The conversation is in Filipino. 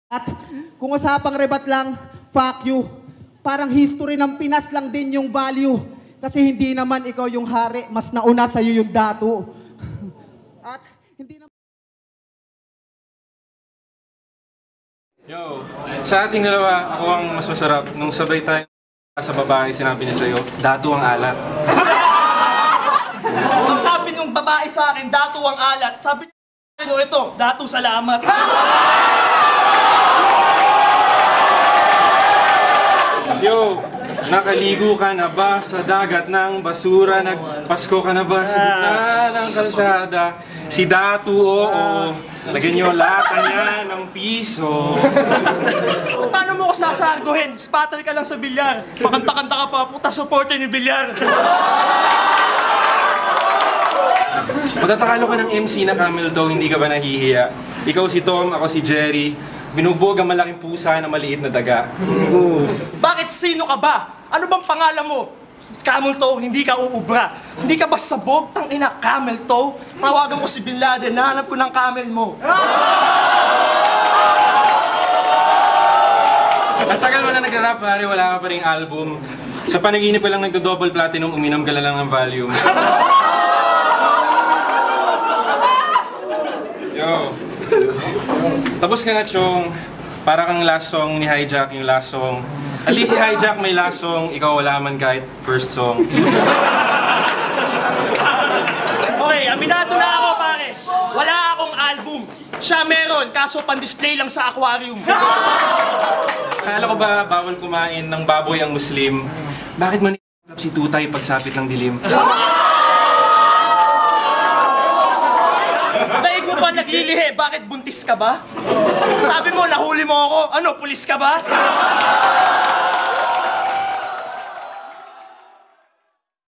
At kung usapang rebat lang, fuck you. Parang history ng Pinas lang din yung value. Kasi hindi naman ikaw yung hari, mas nauna sa'yo yung dato. At hindi naman... Yo, sa ating dalawa, ako ang mas masarap. Nung sabay tayo sa babae, sinabi niya sa'yo, dato ang alat. Nung sabi nung babae sa akin, dato ang alat, sabi niya, ito, dato salamat. Yo, nakaligo ka na ba sa dagat ng basura? Nagpasko ka na ba sa gitna ng kalsada? Si Datu, oo. Lagyan niyo lata niya ng piso. Paano mo ko sasargohin? Spatter ka lang sa bilyar. Pakanta-kanta ka pa, puta supporter ni bilyar. Matatakalo ka ng MC na camel toe, hindi ka ba nahihiya? Ikaw si Tom, ako si Jerry. Binubuog ang malaking pusa na maliit na daga. Bakit sino ka ba? Ano bang pangalan mo? Camel toe, hindi ka uubra. Hindi ka ba sabog? Tang ina, camel toe? Tawagan ko si Bin Laden, nahanap ko ng camel mo. Ang tagal mo na nagra-rap, pare, wala ka pa ring album. Sa panaginip pa lang nagdo-double platinum, uminom ka lang ng Valium. Yo. Tapos ka na, Chong. Para kang last song ni Hijack, yung last song. At least si Hijack may last song, ikaw wala man kahit first song. Okay, aminado na ako, pare. Wala akong album. Siya meron, kaso pan-display lang sa aquarium. Akala ko ba bawal kumain ng baboy ang Muslim? Bakit mo si Tutay pagsapit ng dilim? Daig mo ba naglilihi? Bakit buntis ka ba? Sabi mo, nahuli mo ako. Ano, pulis ka ba?